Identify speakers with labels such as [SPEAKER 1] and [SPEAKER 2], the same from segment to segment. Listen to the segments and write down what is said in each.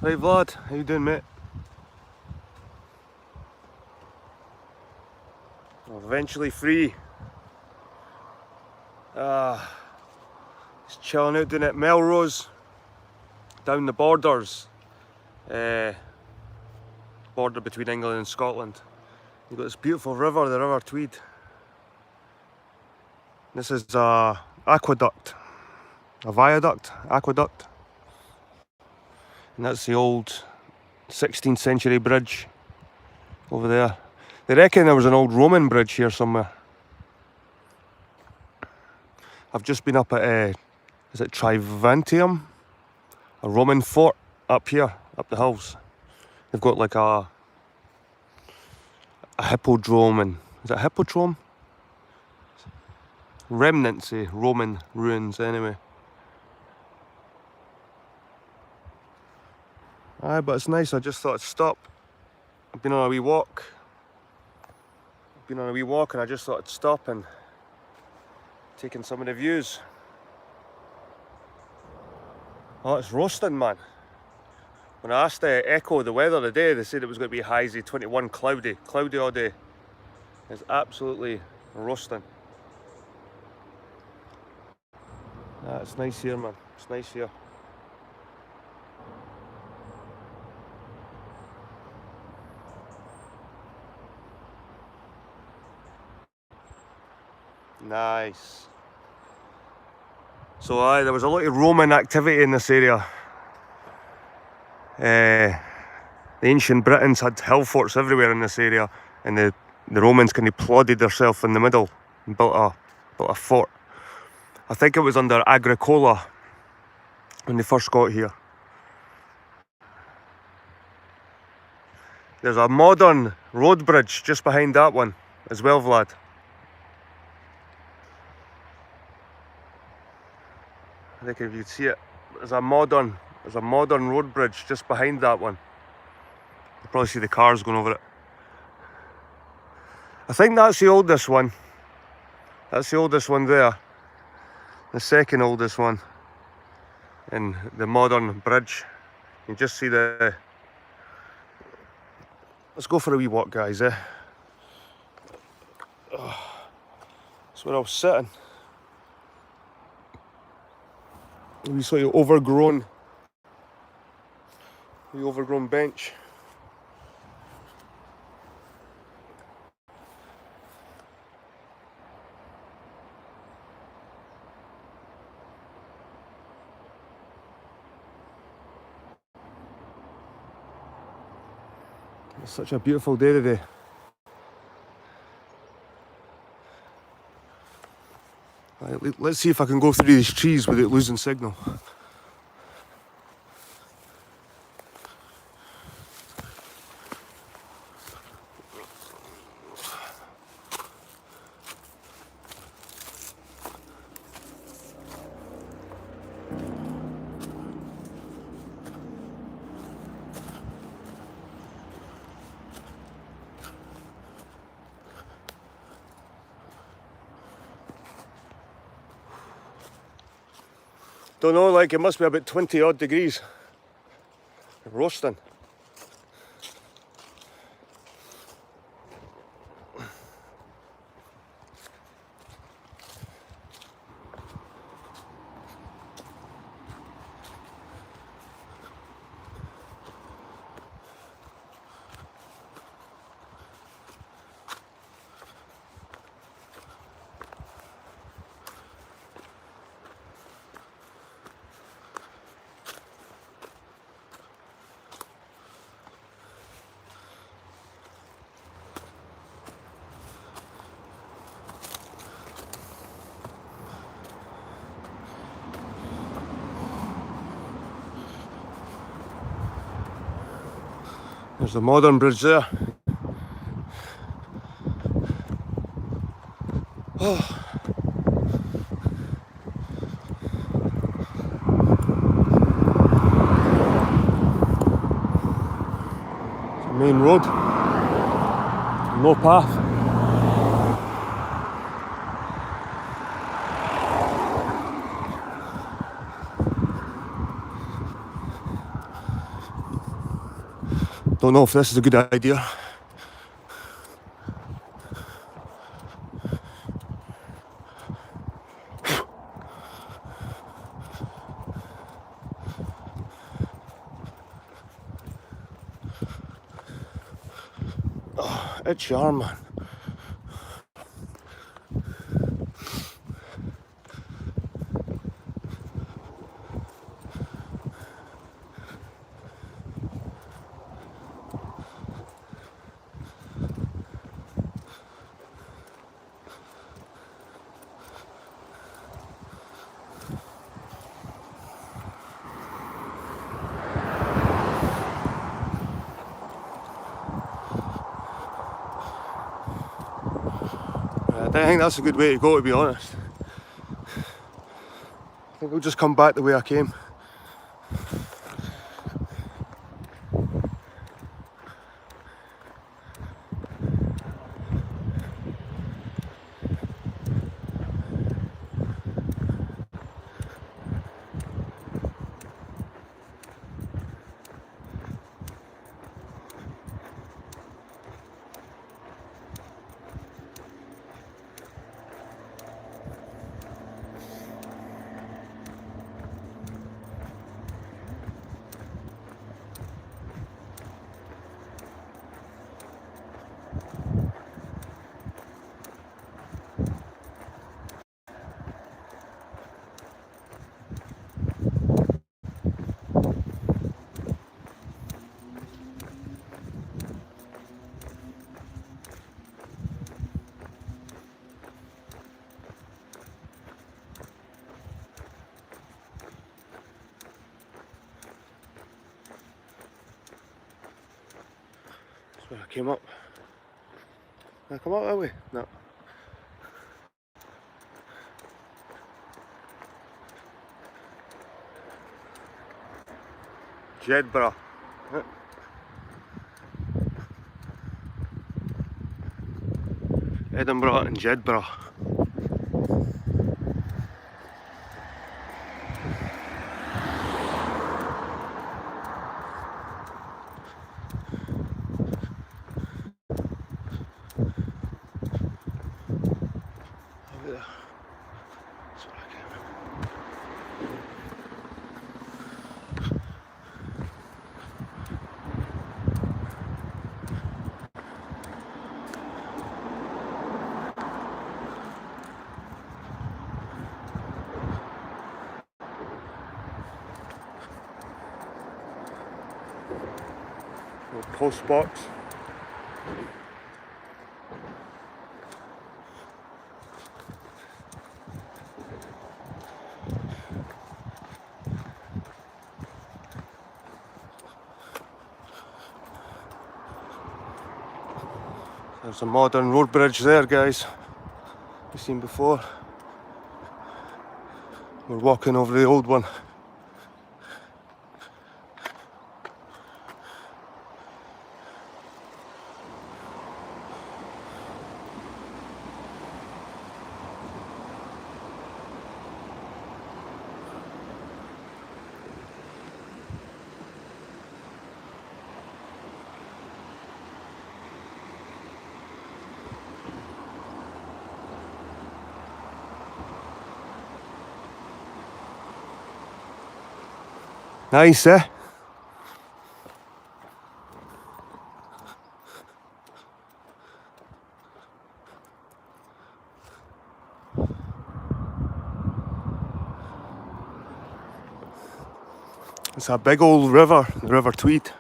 [SPEAKER 1] Right, Vlad, how you doing, mate? Eventually free. Just chilling out down at Melrose, down the borders. Border between England and Scotland. You've got this beautiful river, the River Tweed. This is a aqueduct, a viaduct, aqueduct. And that's the old 16th century bridge over there. They reckon there was an old Roman bridge here somewhere. I've just been up at, is it Trimontium? A Roman fort up here, up the hills. They've got like a hippodrome and, is it a hippodrome? Remnants of Roman ruins anyway. Aye, but it's nice, I just thought I'd stop. I've been on a wee walk. And I just thought I'd stop and take in some of the views. Oh, it's roasting, man. When I asked Echo the weather today, they said it was going to be highs of 21, cloudy all day. It's absolutely roasting. Ah, it's nice here, man. It's nice here. Nice. So there was a lot of Roman activity in this area. The ancient Britons had hill forts everywhere in this area, and the Romans kind of plodded themselves in the middle and built a fort. I think it was under Agricola when they first got here. There's a modern road bridge just behind that one as well, Vlad. I think if you see it, there's a modern road bridge just behind that one. You'll probably see the cars going over it. I think that's the oldest one. That's the oldest one there. The second oldest one. And the modern bridge. You just see the... Let's go for a wee walk, guys, eh? Oh, that's where I was sitting. We saw your overgrown bench. It's such a beautiful day today. Right, let's see if I can go through these trees without losing signal. Don't know, like it must be about 20 odd degrees. Roasting. There's the modern bridge there. Oh. It's a main road. No path. Don't know if this is a good idea. Oh, it's your arm, man. I don't think that's a good way to go, to be honest. I think I'll just come back the way I came. That's where I came up. Can I come up that way? No. Jedburgh. Edinburgh and Jedburgh. Over there. That's where I came. Little post box. There's a modern road bridge there, guys. You've seen before. We're walking over the old one. Nice, eh? It's a big old river, the River Tweed.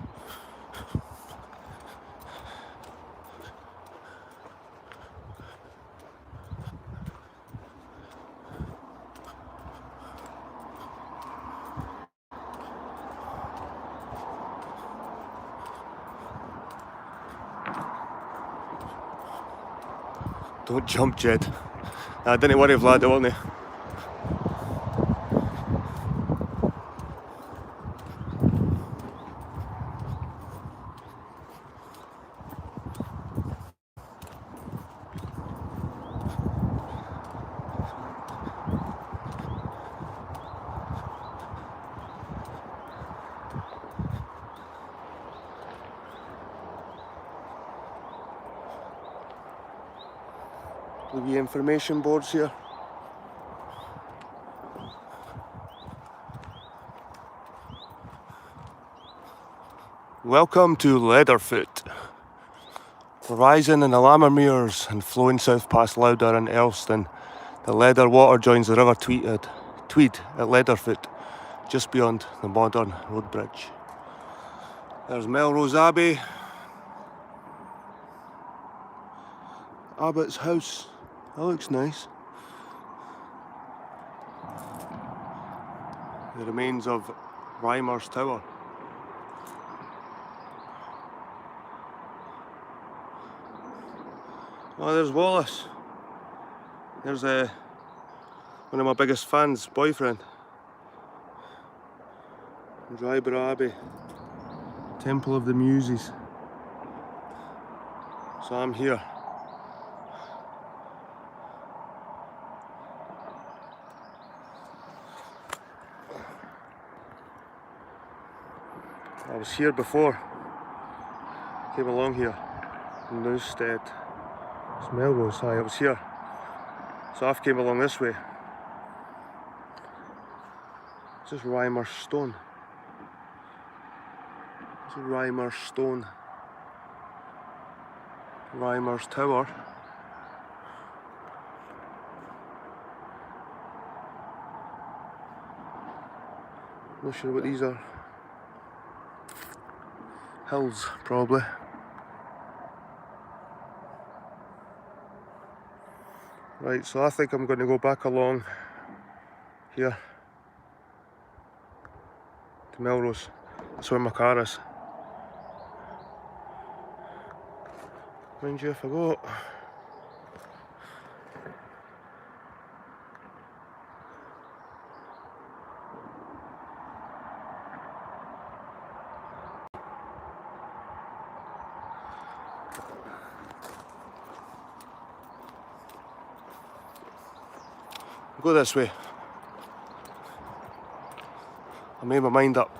[SPEAKER 1] Don't jump, Jed. Nah, didn't worry, Vlad, won't they? The wee information boards here. Welcome to Leatherfoot. Rising in the Lammermuirs and flowing south past Lauder and Elston, the Leather Water joins the River Tweed at Leatherfoot, just beyond the modern road bridge. There's Melrose Abbey, Abbot's house. That looks nice. The remains of Reimer's Tower. Oh, there's Wallace. There's one of my biggest fans' boyfriend. Dryborough Abbey, Temple of the Muses. So I'm here. I was here before. Came along here. Newstead. It's Melrose. I was here. So I came along this way. This is Reimer's Stone. This is Reimer's Stone. Reimer's Tower. Not sure what these are. Hills, probably. Right, so I think I'm going to go back along here to Melrose. That's where my car is. Mind you, if I go this way. I made my mind up.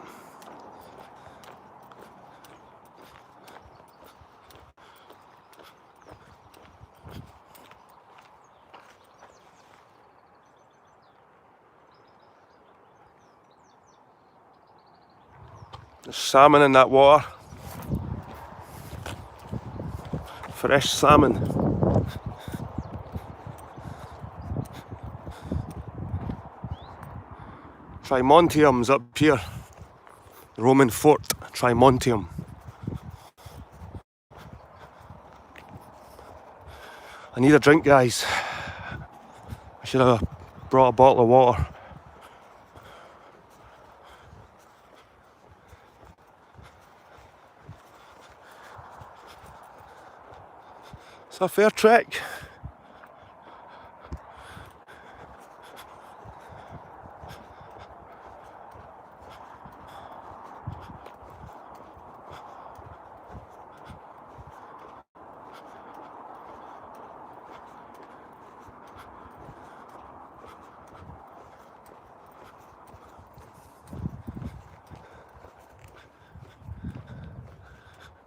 [SPEAKER 1] There's salmon in that water. Fresh salmon. Trimontium's up here. The Roman fort, Trimontium. I need a drink, guys. I should have brought a bottle of water. It's a fair trek.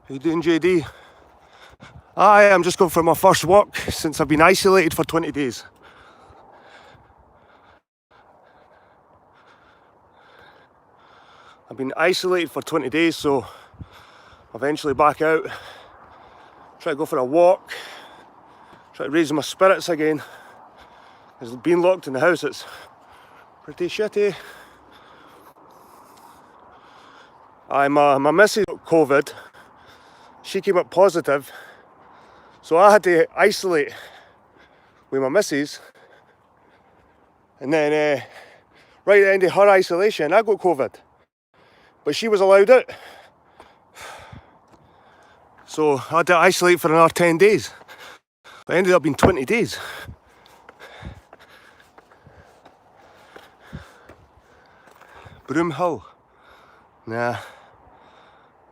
[SPEAKER 1] How you doing, JD? I'm just going for my first walk since I've been isolated for 20 days. I've been isolated for 20 days, so eventually back out, try to go for a walk, try to raise my spirits again. Because being locked in the house, it's pretty shitty. My missus got COVID. She came up positive, so I had to isolate with my missus. And then right at the end of her isolation, I got COVID. But she was allowed out. So I had to isolate for another 10 days. It ended up being 20 days. Broomhill. Nah.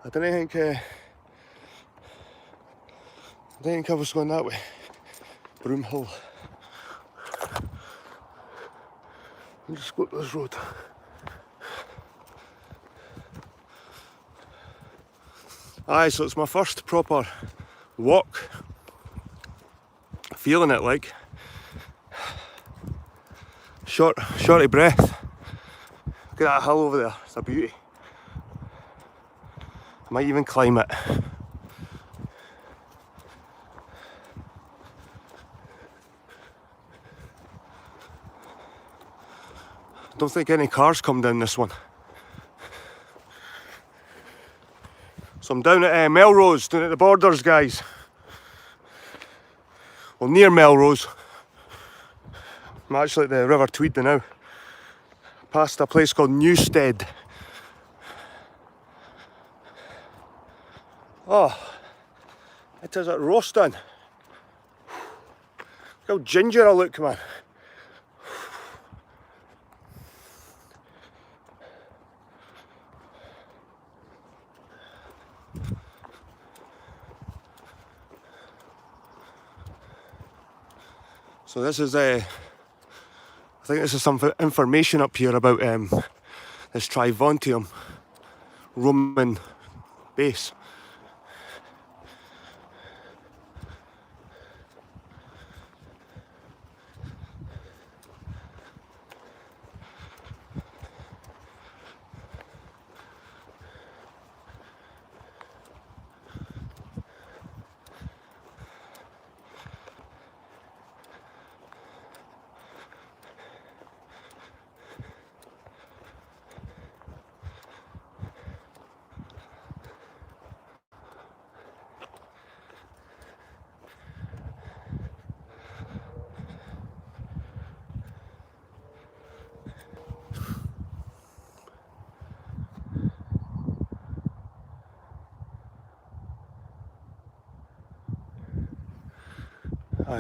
[SPEAKER 1] I didn't think I was going that way. Broomhill. I'll just go up this road. Aye, so it's my first proper walk Feeling it like. Short of breath. Look at that hill over there, it's a beauty. I might even climb it. I don't think any cars come down this one. So I'm down at Melrose, down at the borders, guys. Well, near Melrose. I'm actually at the River Tweed now. Past a place called Newstead. Oh, it is at roasting. Look how ginger I look, man. So this is I think this is some information up here about this Trimontium Roman base.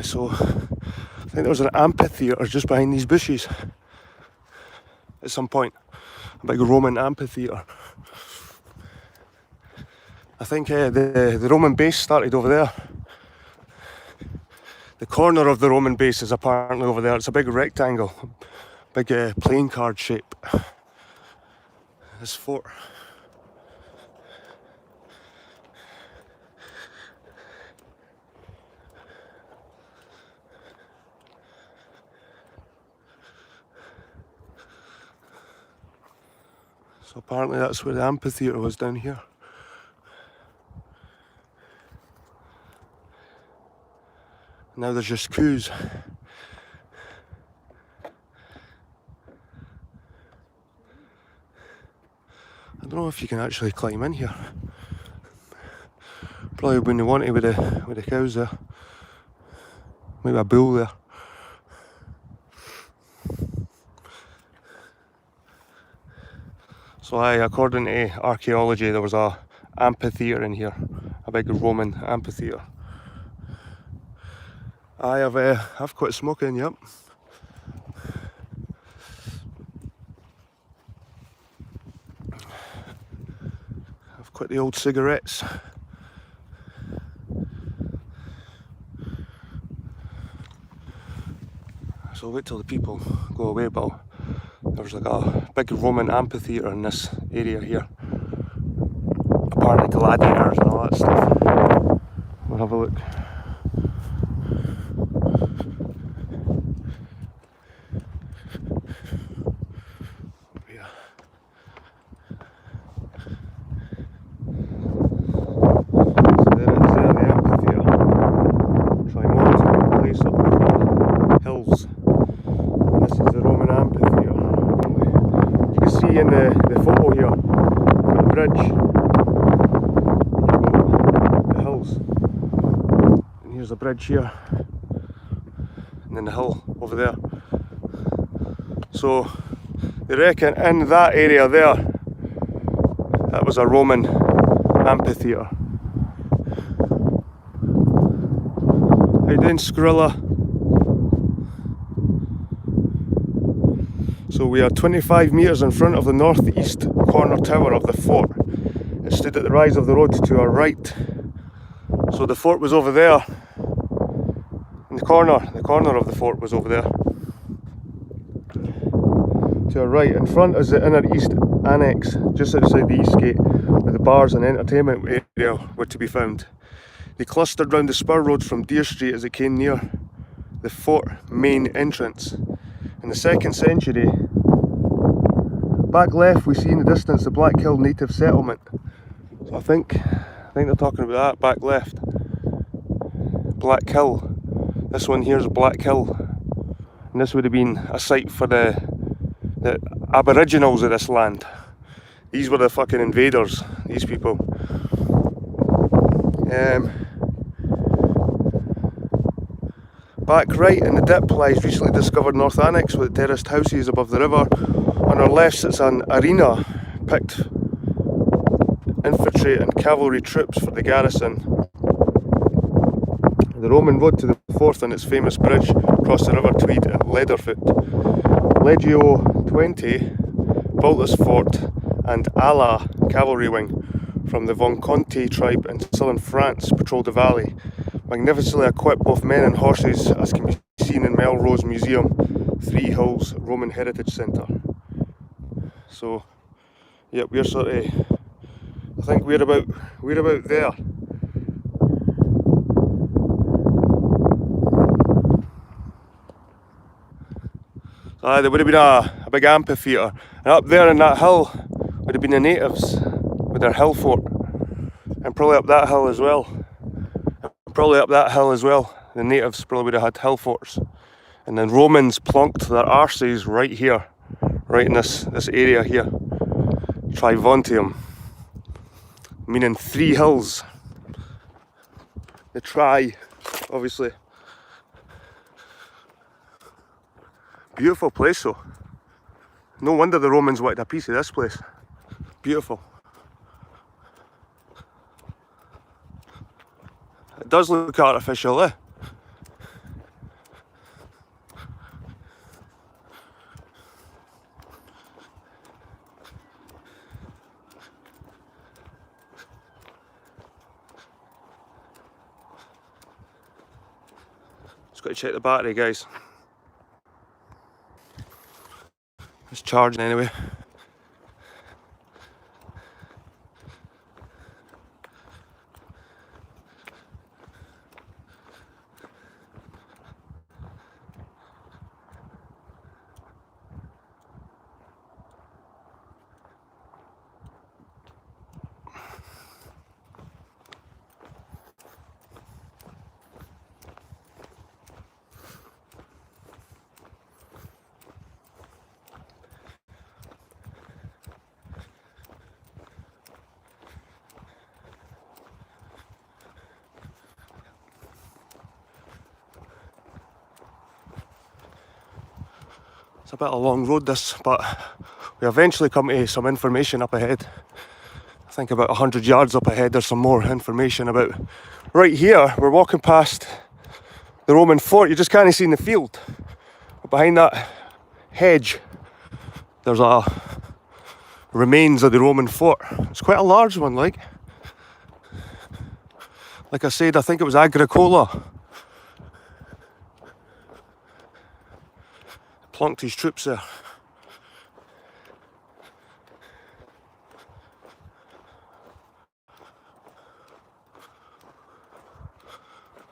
[SPEAKER 1] So I think there was an amphitheatre just behind these bushes at some point, a big Roman amphitheatre. I think the Roman base started over there. The corner of the Roman base is apparently over there. It's a big rectangle, big playing card shape. This fort. So apparently that's where the amphitheatre was, down here. Now there's just queues. I don't know if you can actually climb in here. Probably when you want to with the cows there. Maybe a bull there. So according to archaeology, there was a amphitheatre in here, a big Roman amphitheatre. I've quit smoking, yep. I've quit the old cigarettes. So I'll wait till the people go away, but there's like a big Roman amphitheatre in this area here. Apparently gladiators and all that stuff. We'll have a look. So there it is there, the amphitheatre. Trimontium, place up in the hills. This is the Roman amphitheatre. You can see in the photo here, the bridge, the hills, and here's a bridge here, and then the hill over there. So they reckon in that area there, that was a Roman amphitheatre. How you doing, Skrilla? So we are 25 metres in front of the northeast corner tower of the fort. It stood at the rise of the road to our right. So the fort was over there. In the corner of the fort was over there. To our right, in front is the inner east annex, just outside the east gate, where the bars and entertainment area were to be found. They clustered round the spur road from Deer Street as it came near. the fort main entrance. In the 2nd century, back left we see in the distance the Black Hill native settlement. So I think they're talking about that back left. Black Hill. This one here is Black Hill. And this would have been a site for the aboriginals of this land. These were the fucking invaders, these people. Back right in the dip lies recently discovered North Annex with terraced houses above the river. On our left sits an arena picked infantry and cavalry troops for the garrison. The Roman road to the Forth and its famous bridge across the River Tweed at Leatherfoot. Legio 20 built this fort and Ala cavalry wing from the Von Conti tribe in southern France patrolled the valley. Magnificently equipped both men and horses, as can be seen in Melrose Museum, Three Hills Roman Heritage Centre. So, yep, we're sort of, I think we're about there. There would have been a big amphitheatre, and up there in that hill would have been the natives with their hill fort, and probably up that hill as well. The natives probably would have had hill forts, and then Romans plonked their arses right here, right in this area here. Trimontium, meaning 3 hills. The tri, obviously. Beautiful place though. No wonder the Romans wanted a piece of this place. Beautiful. It does look artificial, eh? Just got to check the battery, guys. It's charging anyway. It's a bit of a long road this, but we eventually come to some information up ahead. I think about 100 yards up ahead there's some more information about. Right here, we're walking past the Roman fort. You just can't see in the field. But behind that hedge, there's a remains of the Roman fort. It's quite a large one, like I said, I think it was Agricola. Plonked his troops there.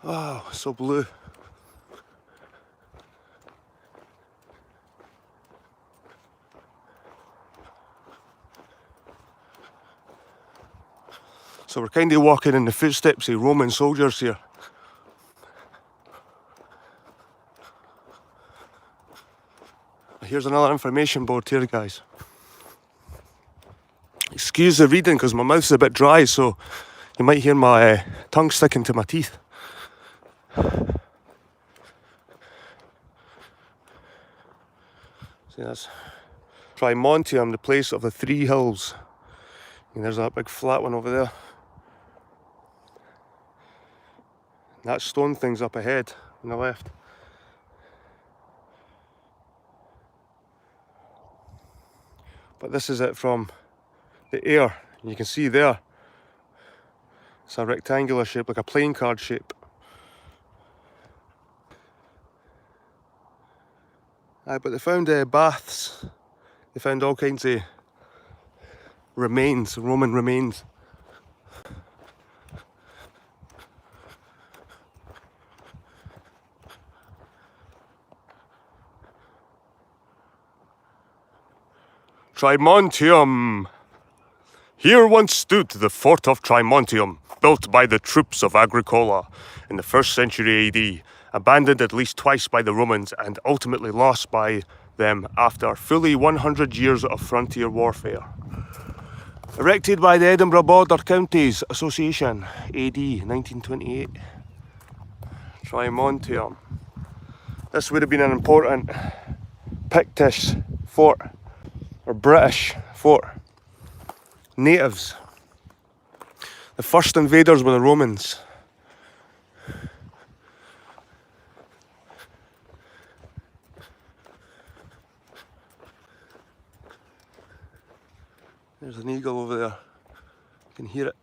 [SPEAKER 1] Wow, so blue. So we're kind of walking in the footsteps of Roman soldiers here. Here's another information board here, guys. Excuse the reading because my mouth's a bit dry, so you might hear my tongue sticking to my teeth. See, that's Trimontium, the place of the 3 hills. And there's that big flat one over there. And that stone thing's up ahead on the left. But this is it from the air. You can see there, it's a rectangular shape, like a playing card shape. But they found baths. They found all kinds of remains, Roman remains. Trimontium. Here once stood the fort of Trimontium, built by the troops of Agricola in the 1st century AD, abandoned at least twice by the Romans and ultimately lost by them after fully 100 years of frontier warfare. Erected by the Edinburgh Border Counties Association, AD 1928. Trimontium. This would have been an important Pictish fort, or British fort. Natives. The first invaders were the Romans. There's an eagle over there. You can hear it.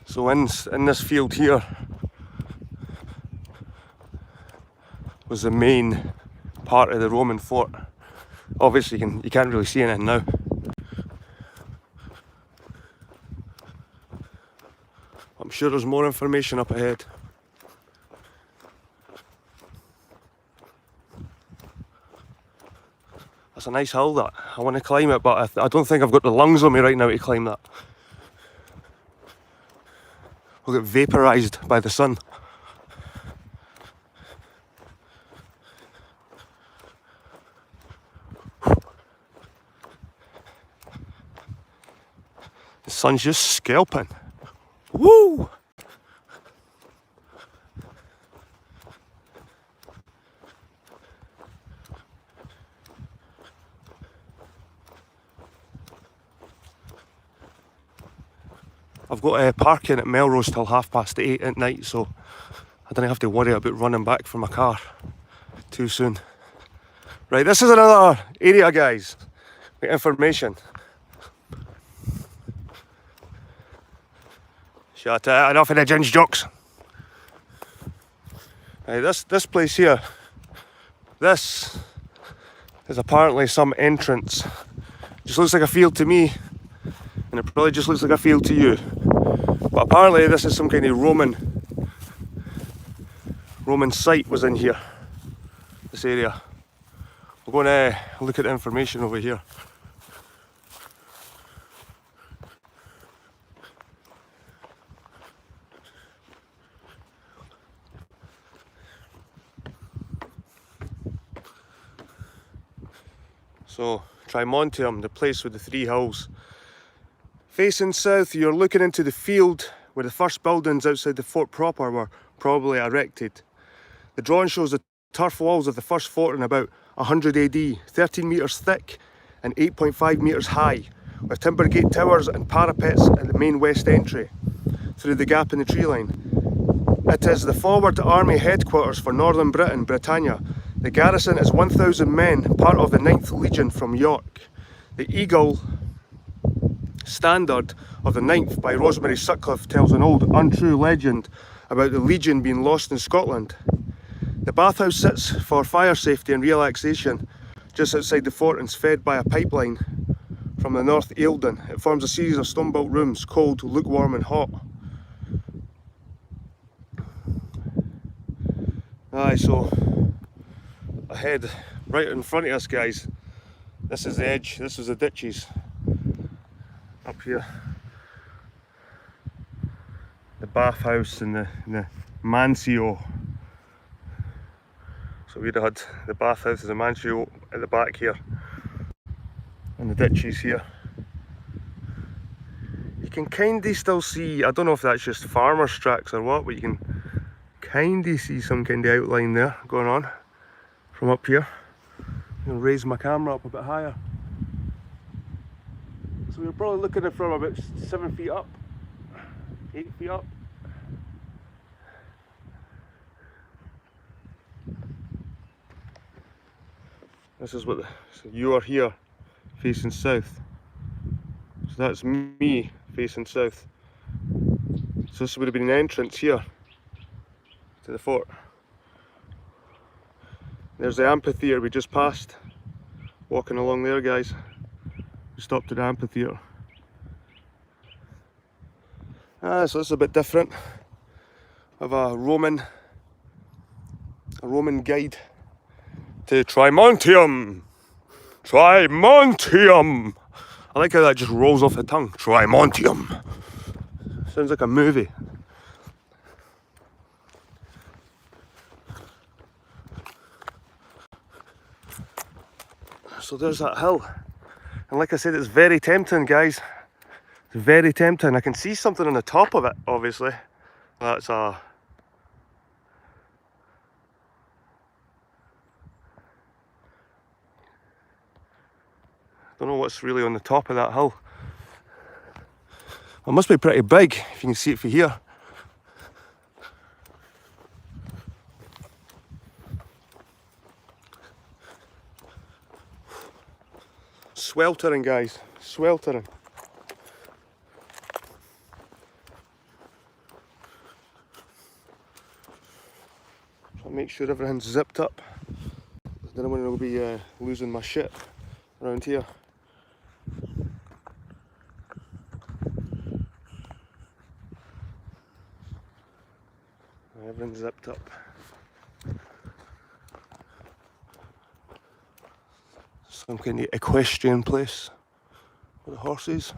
[SPEAKER 1] So in this field here was the main part of the Roman fort. Obviously you can't really see anything now. I'm sure there's more information up ahead. That's a nice hill, that. I want to climb it, but I don't think I've got the lungs on me right now to climb that. We'll get vaporised by the sun. The sun's just scalping. Woo! I've got parking at Melrose till 8:30 at night, so I don't have to worry about running back for my car too soon. Right, this is another area, guys, with information. Shut up, enough of the ginge jokes. Right, this place here, this is apparently some entrance. Just looks like a field to me, and it probably just looks like a field to you. But apparently this is some kind of Roman site was in here, this area. We're going to look at the information over here. So, Trimontium, the place with the 3 hills. Facing south, you're looking into the field where the first buildings outside the fort proper were probably erected. The drawing shows the turf walls of the first fort in about 100 AD, 13 metres thick and 8.5 metres high, with timber gate towers and parapets at the main west entry, through the gap in the tree line. It is the forward army headquarters for Northern Britain, Britannia. The garrison is 1,000 men, part of the 9th Legion from York. The Eagle Standard of the 9th by Rosemary Sutcliffe tells an old untrue legend about the Legion being lost in Scotland. The bathhouse sits for fire safety and relaxation just outside the fort and is fed by a pipeline from the North Eildon. It forms a series of stone-built rooms, cold, lukewarm and hot. Aye, so ahead, right in front of us, guys, this is the edge, this is the ditches up here. The bathhouse and the mansio. So we'd have had the bathhouse and the mansio at the back here, and the ditches here. You can kinda still see, I don't know if that's just farmer's tracks or what, but you can kinda see some kind of outline there going on from up here. I'm going to raise my camera up a bit higher. So we're probably looking at it from about 7 feet up, 8 feet up. This is what so you are here facing south. So that's me facing south. So this would have been an entrance here to the fort. There's the amphitheatre we just passed. Walking along there, guys. We stopped at the amphitheatre. So this is a bit different. I have a Roman guide to Trimontium. Trimontium. I like how that just rolls off the tongue. Trimontium. Sounds like a movie. So there's that hill. And like I said, it's very tempting, guys. It's very tempting. I can see something on the top of it, obviously. That's a... don't know what's really on the top of that hill. It must be pretty big, if you can see it from here. Sweltering, guys, sweltering. So make sure everything's zipped up. I don't want to be losing my shit around here. Everything's zipped up. Some kind of equestrian place for the horses.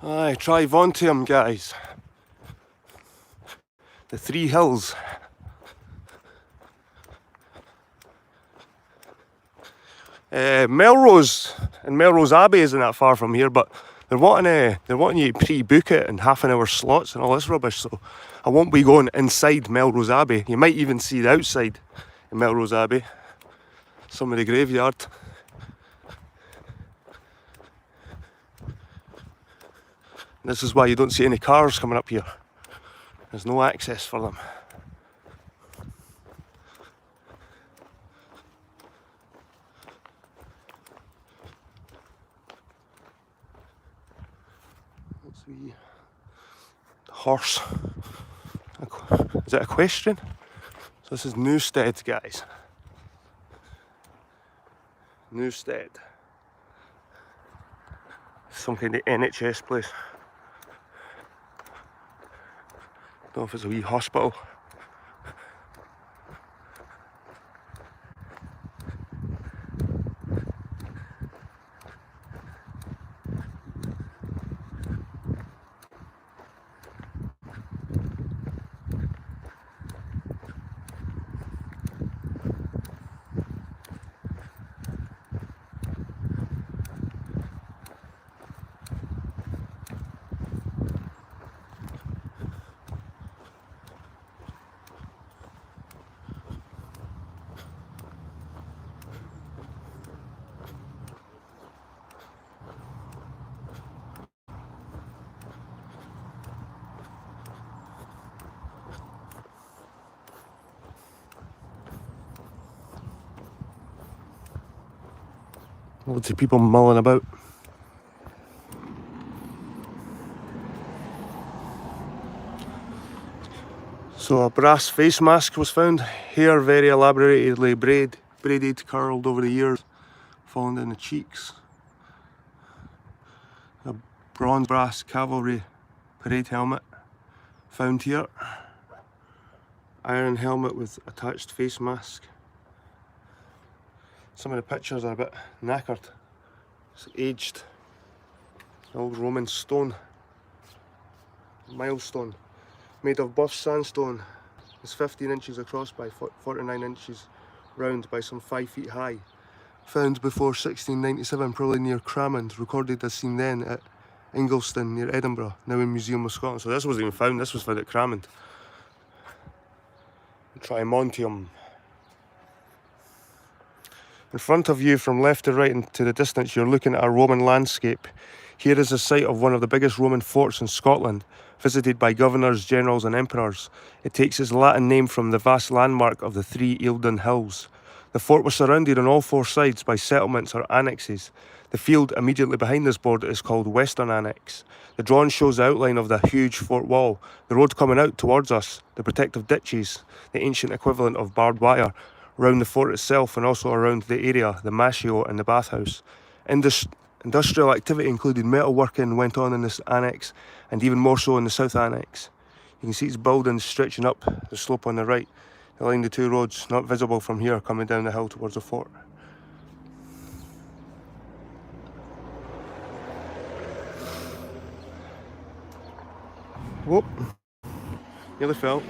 [SPEAKER 1] Aye, Trimontium, guys. The three hills. Melrose and Melrose Abbey isn't that far from here, but they're wanting you to pre-book it in half-an-hour slots and all this rubbish. So I won't be going inside Melrose Abbey. You might even see the outside in Melrose Abbey, some of the graveyard. This is why you don't see any cars coming up here. There's no access for them. Let's see. Horse. Is it equestrian? So this is Newstead, guys. Newstead. Some kind of NHS place. Don't know if it's a wee hospital. Loads of people mulling about. So a brass face mask was found. Hair very elaborately braided, curled over the years, falling down the cheeks. A bronze brass cavalry parade helmet found here. Iron helmet with attached face mask. Some of the pictures are a bit knackered. It's aged. Old Roman stone. Milestone. Made of buff sandstone. It's 15 inches across by 49 inches round by some 5 feet high. Found before 1697, probably near Cramond. Recorded as seen then at Ingleston near Edinburgh, now in Museum of Scotland. So this wasn't even found, this was found at Cramond. Trimontium. In front of you, from left to right and to the distance, you're looking at a Roman landscape. Here is the site of one of the biggest Roman forts in Scotland, visited by governors, generals and emperors. It takes its Latin name from the vast landmark of the three Eildon Hills. The fort was surrounded on all four sides by settlements or annexes. The field immediately behind this border is called Western Annex. The drawing shows the outline of the huge fort wall, the road coming out towards us, the protective ditches, the ancient equivalent of barbed wire, around the fort itself and also around the area, the Mashio and the bathhouse. Industrial activity including metalworking went on in this annex and even more so in the South Annex. You can see its buildings stretching up the slope on the right, along the two roads not visible from here coming down the hill towards the fort. Whoop, nearly fell.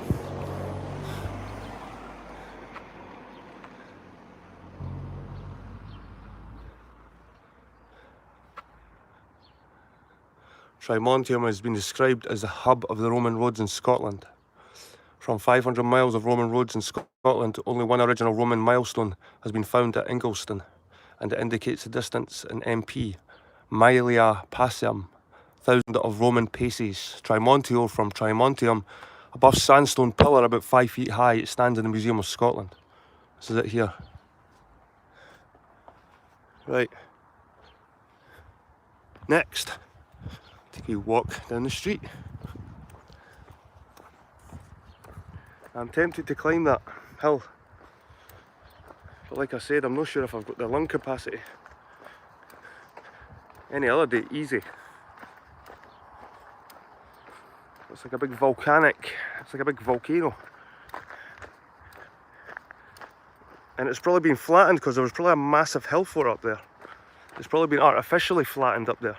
[SPEAKER 1] Trimontium has been described as the hub of the Roman roads in Scotland. From 500 miles of Roman roads in Scotland, only one original Roman milestone has been found at Ingliston, and it indicates the distance in MP, Milia Passum, 1,000 of Roman paces. Trimontium from Trimontium, above sandstone pillar about 5 feet high, it stands in the Museum of Scotland. This is it here. Right. Next, take a walk down the street. I'm tempted to climb that hill, but like I said, I'm not sure if I've got the lung capacity. Any other day, easy. It's like a big volcano. And it's probably been flattened because there was probably a massive hill fort up there. It's probably been artificially flattened up there.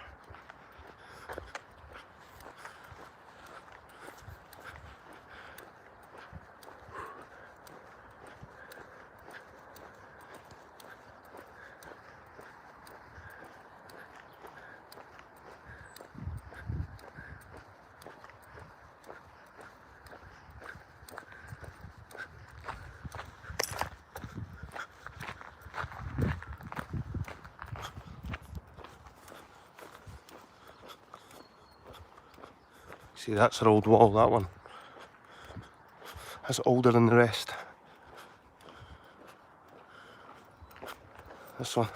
[SPEAKER 1] See, that's an old wall, that one. That's older than the rest. This one.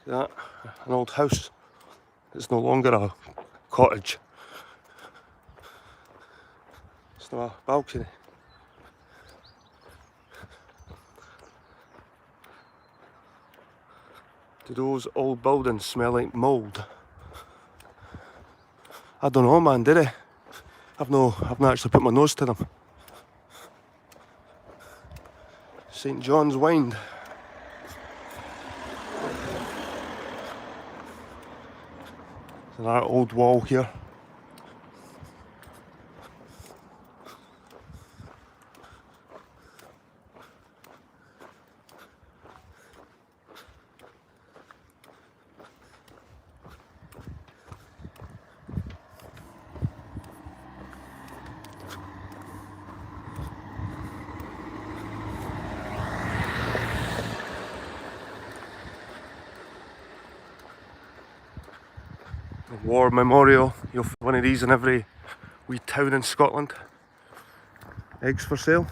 [SPEAKER 1] See that? An old house. It's no longer a cottage. It's not a balcony. Do those old buildings smell like mould? I don't know, man, did I? I've not actually put my nose to them. St. John's Wynd. There's another old wall here. War memorial. You'll find one of these in every wee town in Scotland. Eggs for sale.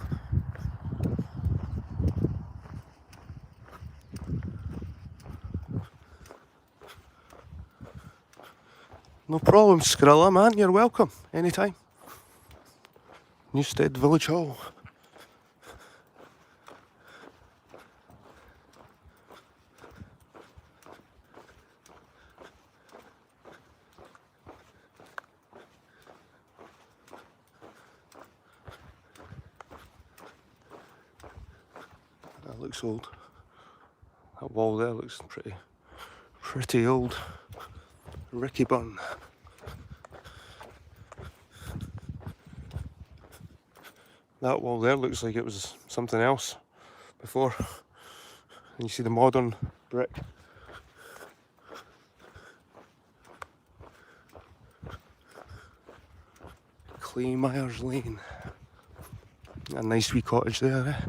[SPEAKER 1] No problem, Skrilla, man. You're welcome. Anytime. Newstead Village Hall. That looks old. That wall there looks pretty old. Ricky Bun. That wall there looks like it was something else before. And you see the modern brick. Claymyres Lane. A nice wee cottage there, eh?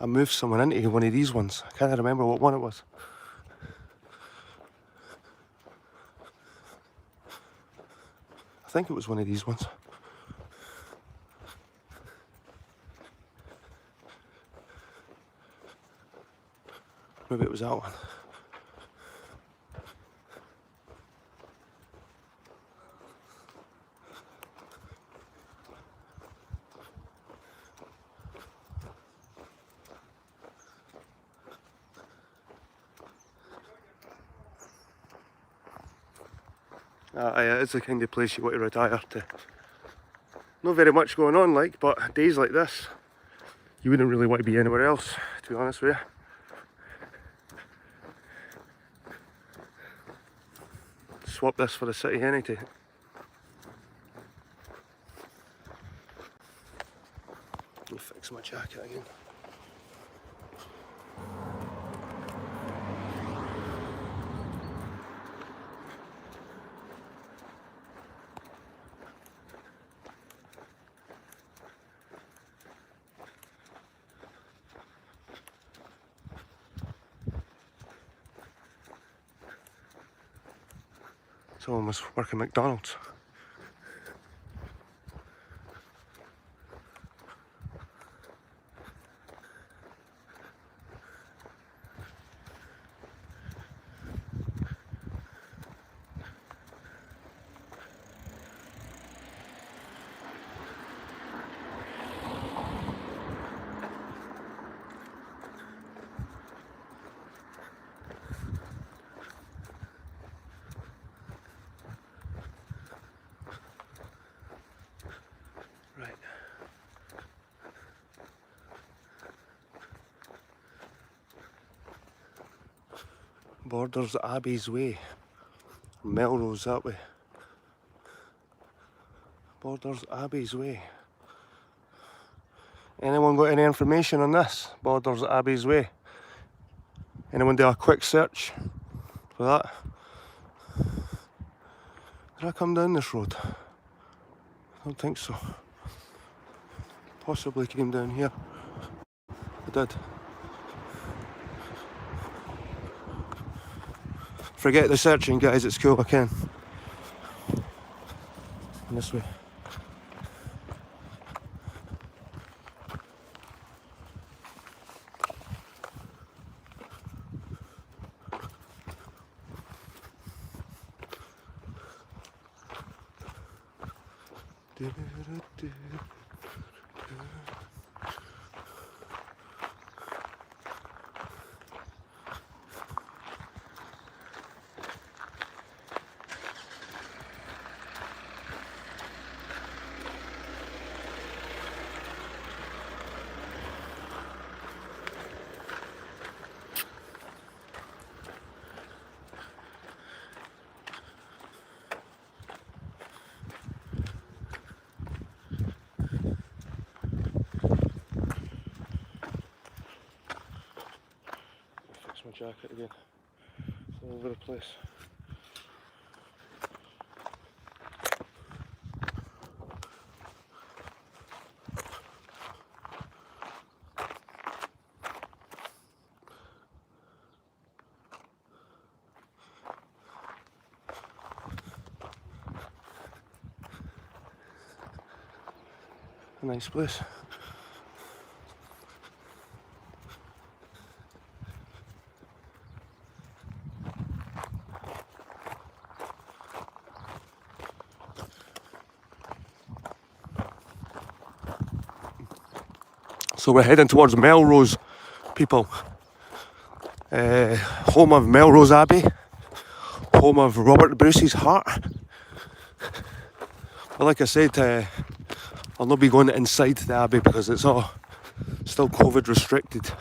[SPEAKER 1] I moved someone into one of these ones. I can't remember what one it was. I think it was one of these ones. Maybe it was that one. It's the kind of place you want to retire to. Not very much going on, like, but days like this, you wouldn't really want to be anywhere else, to be honest with you. Swap this for the city any day. Let me fix my jacket again. Someone was working McDonald's. Right. Borders Abbey's Way. Melrose that way. Borders Abbey's Way. Anyone got any information on this? Borders Abbey's Way. Anyone do a quick search for that? Did I come down this road? I don't think so. Possibly came down here. I did. Forget the searching, guys, it's cool, I can. This way. My jacket again. It's all over the place. A nice place. So we're heading towards Melrose, people. Home of Melrose Abbey, home of Robert Bruce's heart. But like I said, I'll not be going inside the Abbey because it's all still COVID restricted.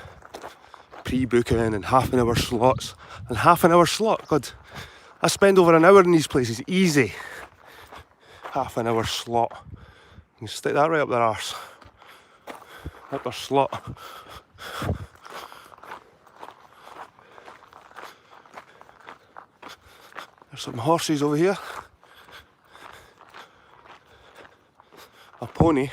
[SPEAKER 1] Pre-booking and half an hour slots. And half an hour slot, God, I spend over an hour in these places, easy. Half an hour slot. You can stick that right up their arse. Up their slot. There's some horses over here. A pony.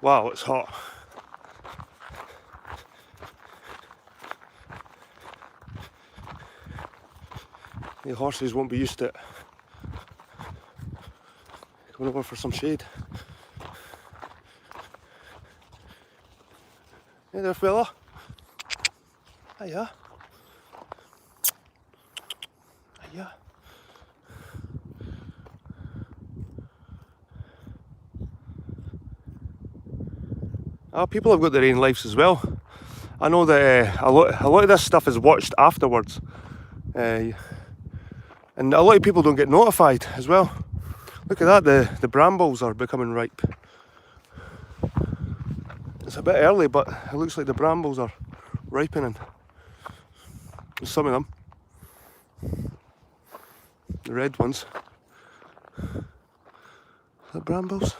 [SPEAKER 1] Wow, it's hot. The horses won't be used to it. Going over for some shade. Hey there, fella. Hiya. Hiya. People have got their own lives as well. I know that a lot of this stuff is watched afterwards, and a lot of people don't get notified as well. Look at that, the brambles are becoming ripe. It's a bit early, but it looks like the brambles are ripening. Some of them, the red ones, the brambles.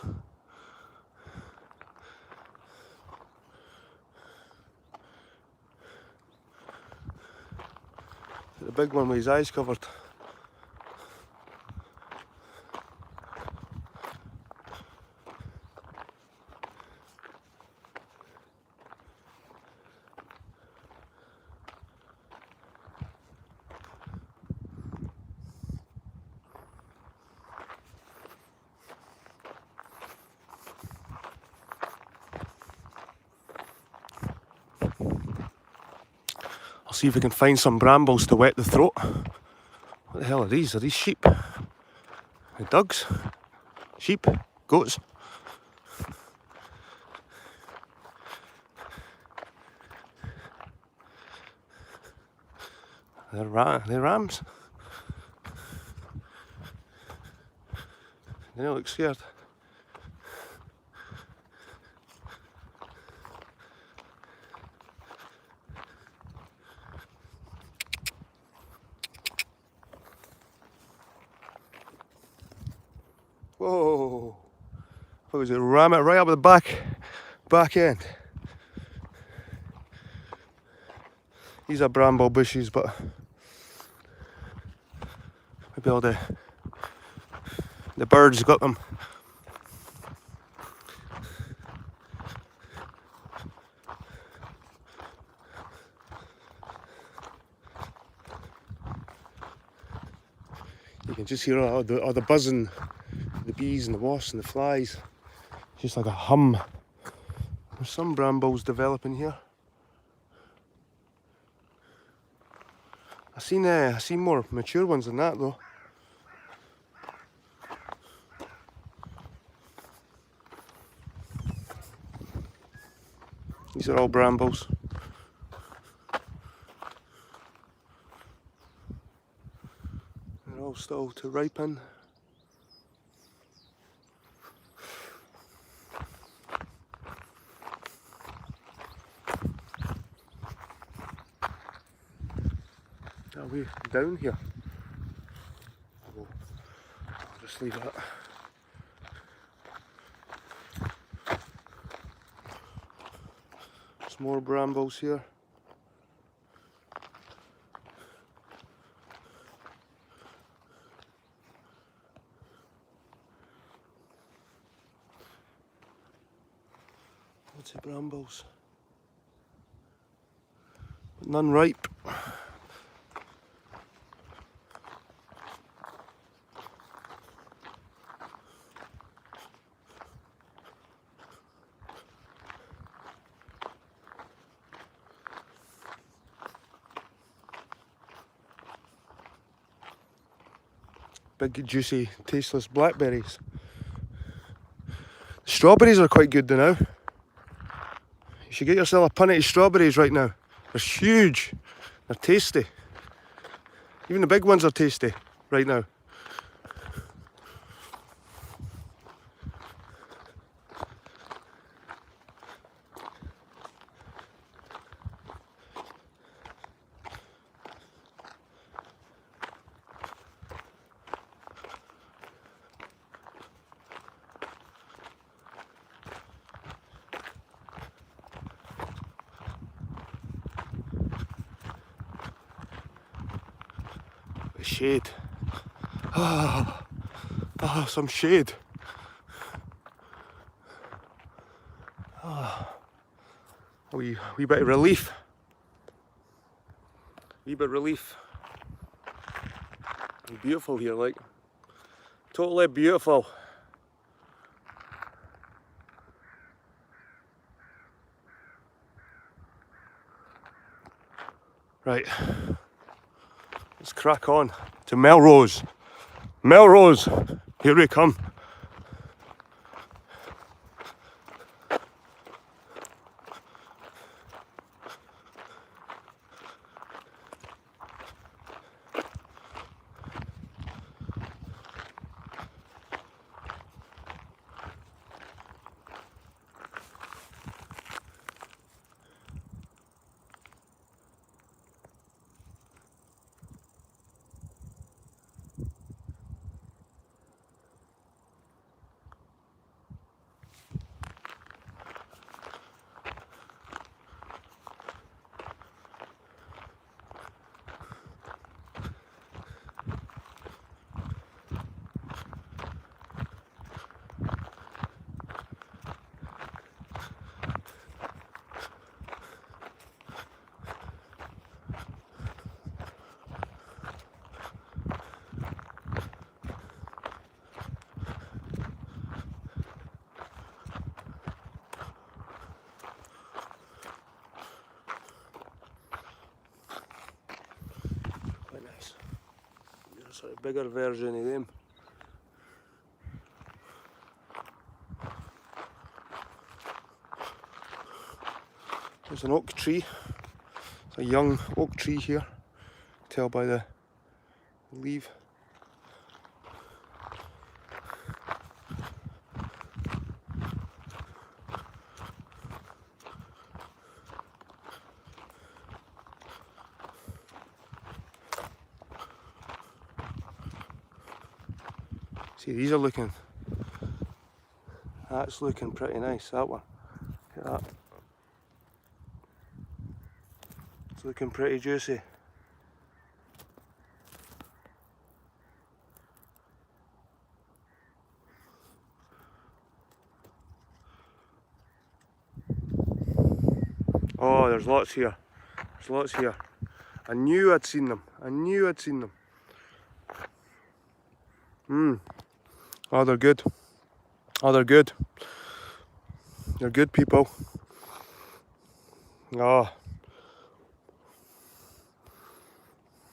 [SPEAKER 1] The big one with his eyes covered. I'll see if we can find some brambles to wet the throat. What the hell are these? Are these sheep? Dugs? Sheep? Goats? They're rams. They don't look scared. Whoa! What was it? Ram it right up the back end. These are bramble bushes, but maybe all the birds got them. You can just hear all the buzzing, the bees and the wasps and the flies. Just like a hum. There's some brambles developing here. I seen more mature ones than that though. These are all brambles. They're all still to ripen. Are we down here? I'll just leave that. There's more brambles here. Lots of brambles. But none ripe. Big juicy tasteless blackberries. Strawberries are quite good now. You should get yourself a punnet of strawberries right now. They're huge. They're tasty. Even the big ones are tasty right now. Shade. Some shade. A wee bit of relief. Wee bit of relief. Beautiful here, like. Totally beautiful. Right. Let's crack on to Melrose. Melrose, here we come. sort of bigger version of them. There's an oak tree. It's a young oak tree here. Tell by the leaf. See, these are looking, that's looking pretty nice, that one. Look at that. It's looking pretty juicy. Oh, there's lots here. There's lots here. I knew I'd seen them. I knew I'd seen them. Oh, they're good. Oh, they're good. They're good, people. Oh.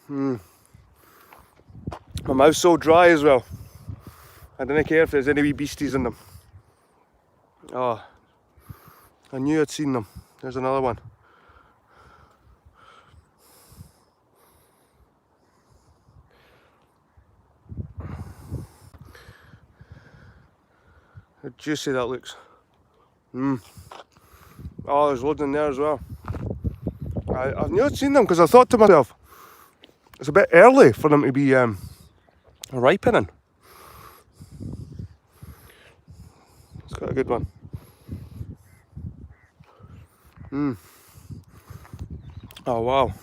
[SPEAKER 1] My mouth's so dry as well. I don't care if there's any wee beasties in them. Oh. I knew I'd seen them. There's another one. How juicy that looks. Oh, there's loads in there as well. I knew I'd seen them because I thought to myself, it's a bit early for them to be ripening. It's got a good one. Oh wow.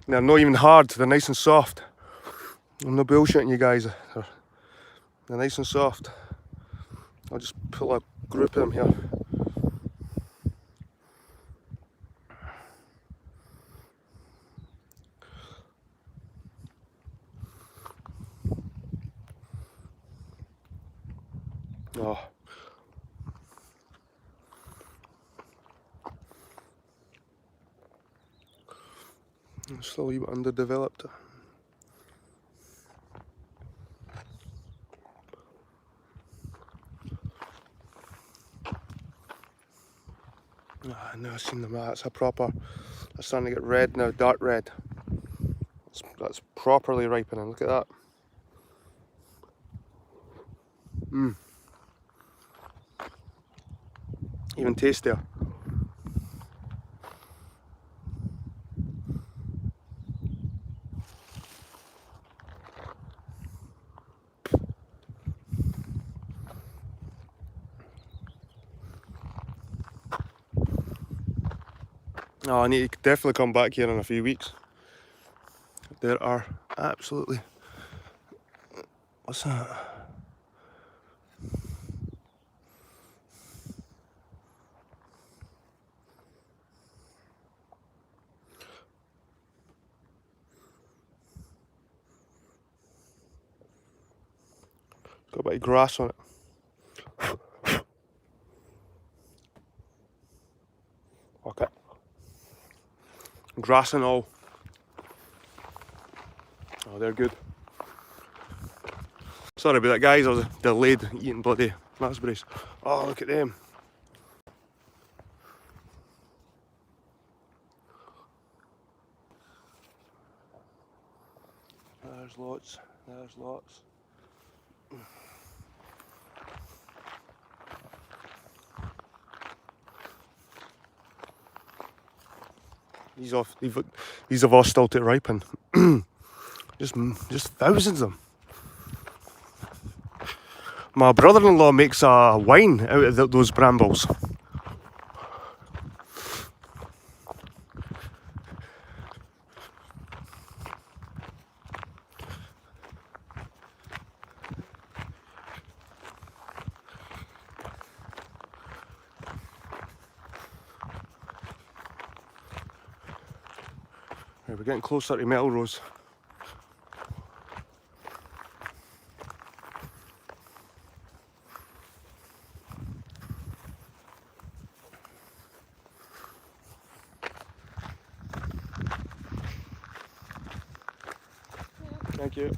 [SPEAKER 1] They're not even hard, they're nice and soft. I'm not bullshitting you guys. They're nice and soft. I'll just pull a group of them here. Oh. It's still a wee bit underdeveloped. I've never seen them. That's a proper. It's starting to get red now, dark red. That's properly ripening. Look at that. Even tastier. Oh, I need to definitely come back here in a few weeks. There are absolutely. What's that? Got a bit of grass on it. Okay. Grass and all. Oh, they're good. Sorry about that, guys. I was delayed eating bloody raspberries. Oh, look at them. There's lots. There's lots. These have all still to ripen. just thousands of them. My brother-in-law makes a wine out of those brambles. Right, we're getting closer to Melrose. Thank you.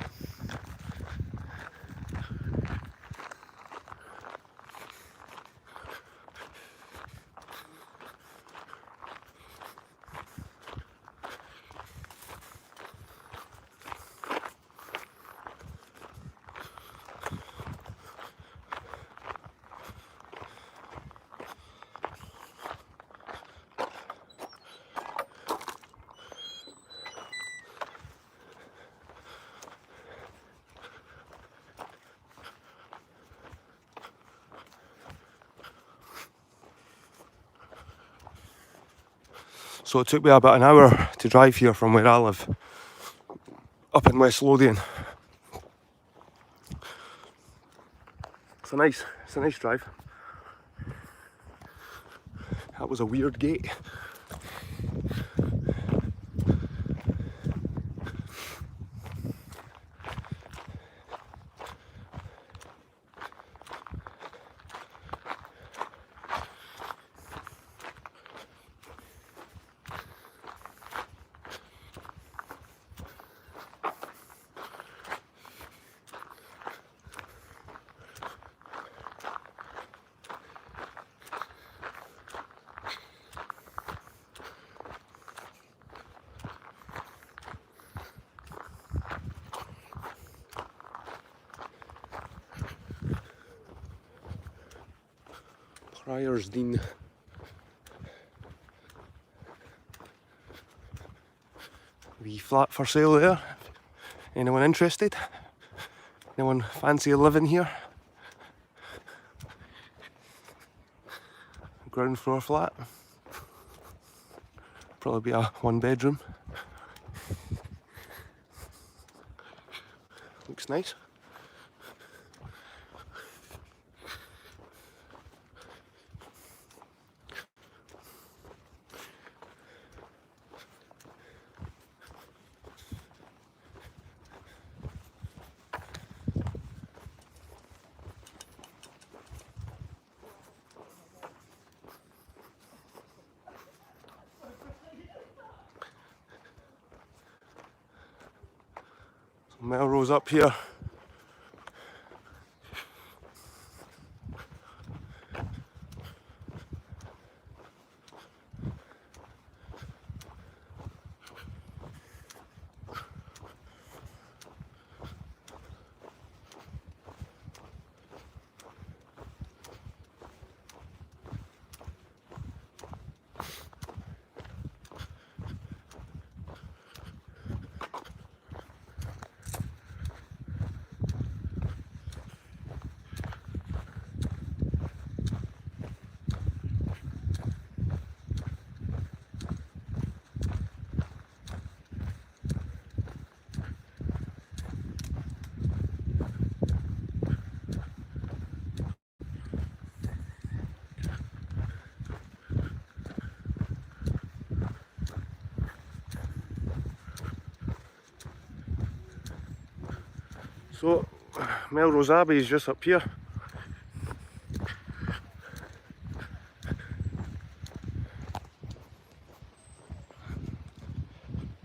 [SPEAKER 1] So it took me about an hour to drive here from where I live, up in West Lothian. It's a nice drive. That was a weird gate. Prior's Dean. Wee flat for sale there. Anyone interested? Anyone fancy living here? Ground floor flat. Probably be a 1-bedroom. Looks nice. Melrose up here. So, Melrose Abbey is just up here.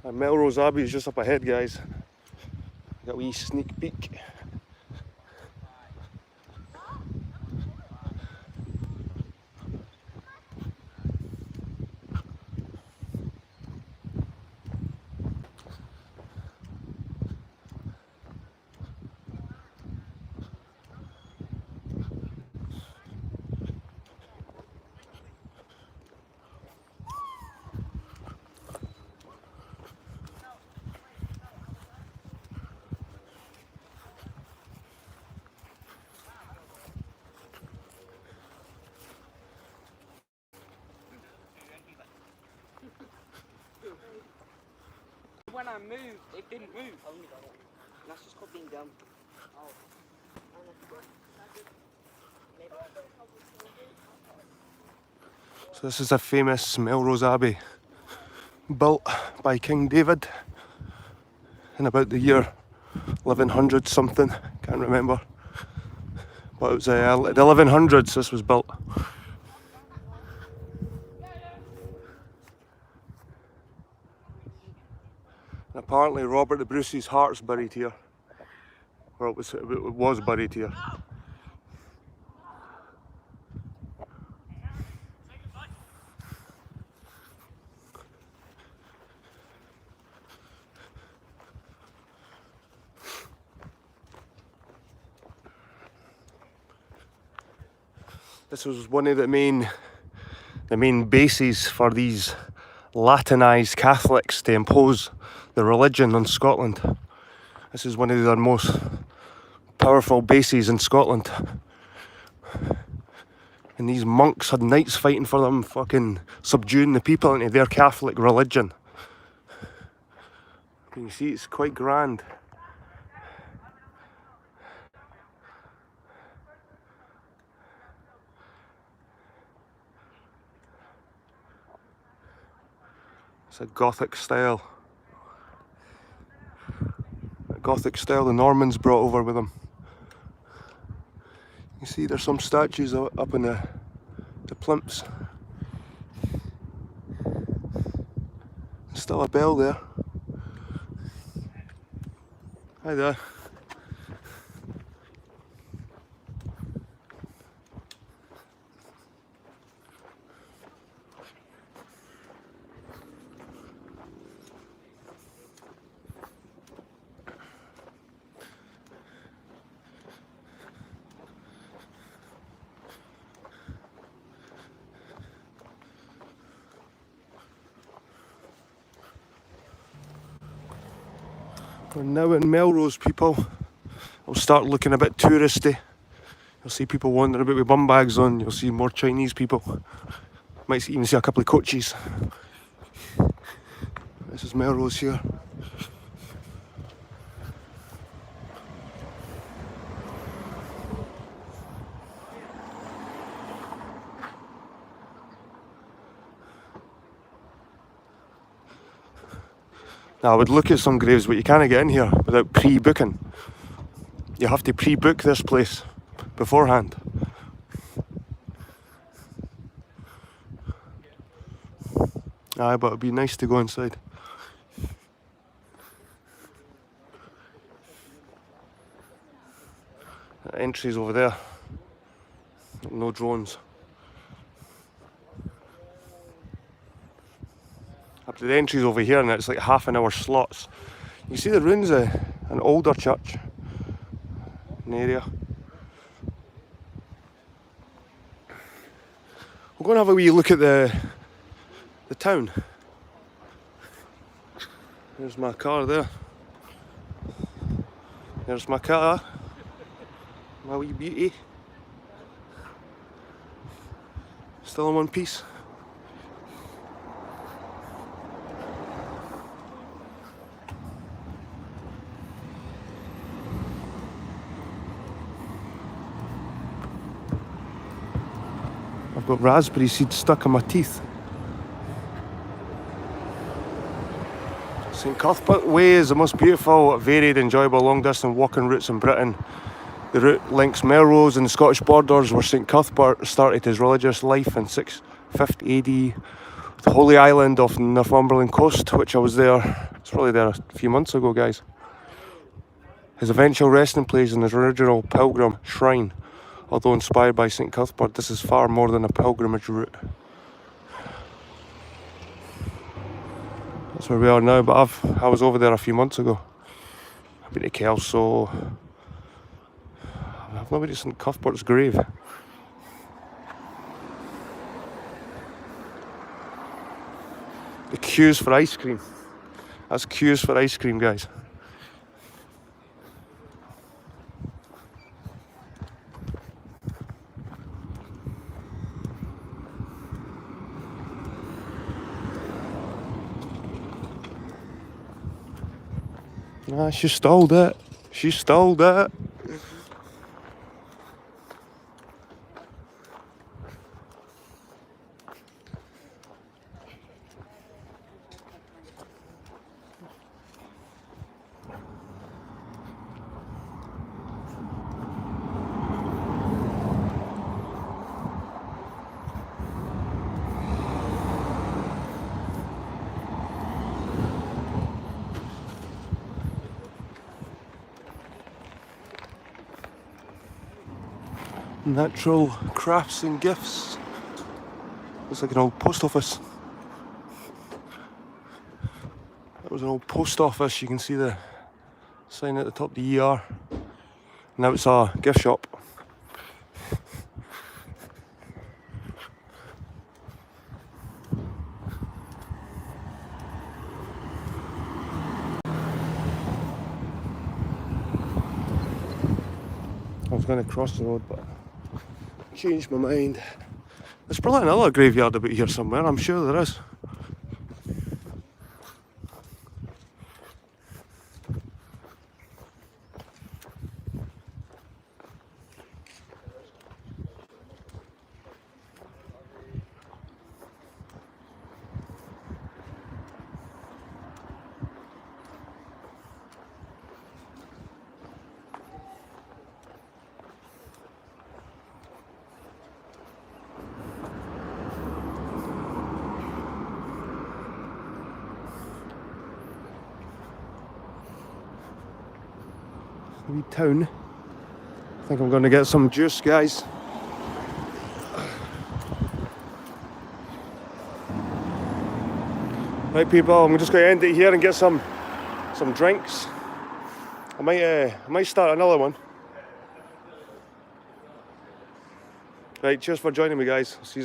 [SPEAKER 1] And Melrose Abbey is just up ahead, guys. Got a wee sneak peek.
[SPEAKER 2] When I moved, it didn't move. That's just called being dumb.
[SPEAKER 1] So this is a famous Melrose Abbey, built by King David in about the year 1100 something, can't remember. But it was the 1100s this was built. And apparently Robert the Bruce's heart's buried here. Or it was buried here. This was one of the main bases for these Latinized Catholics to impose the religion on Scotland. This is one of their most powerful bases in Scotland. And these monks had knights fighting for them, fucking subduing the people into their Catholic religion. You can see it's quite grand. It's a Gothic style. A Gothic style the Normans brought over with them. You see there's some statues up in the plimps. There's still a bell there. Hi there. We're now in Melrose, people. It'll start looking a bit touristy. You'll see people wandering about with bum bags on. You'll see more Chinese people. Might even see a couple of coaches. This is Melrose here. Now I would look at some graves, but you can't get in here without pre-booking. You have to pre-book this place beforehand. Aye, but it'd be nice to go inside. The entry's over there. No drones. Up to the entry's over here, and it's like half-an-hour slots. You see the ruins of an older church in the area. We're going to have a wee look at the town. There's my car there. There's my car. My wee beauty. Still in one piece. I've got raspberry seeds stuck in my teeth. St Cuthbert Way is the most beautiful, varied, enjoyable long-distance walking routes in Britain. The route links Melrose and the Scottish borders, where St Cuthbert started his religious life in 650 AD. The Holy Island off the Northumberland coast, which I was there. I was probably there a few months ago, guys. His eventual resting place in his original pilgrim shrine. Although inspired by St Cuthbert, this is far more than a pilgrimage route. That's where we are now, but I was over there a few months ago. I've been to Kelso. I've never been to St Cuthbert's grave. The queues for ice cream. That's queues for ice cream, guys. Ah, she stole it. She stole it. Natural crafts and gifts. Looks like an old post office. That was an old post office. You can see the sign at the top, the ER. Now it's a gift shop. I was going to cross the road, but changed my mind. There's probably another graveyard about here somewhere, I'm sure there is. Wee town. I think I'm going to get some juice, guys. Right, people, I'm just going to end it here and get some drinks. I might start another one. Right, cheers for joining me, guys. See you.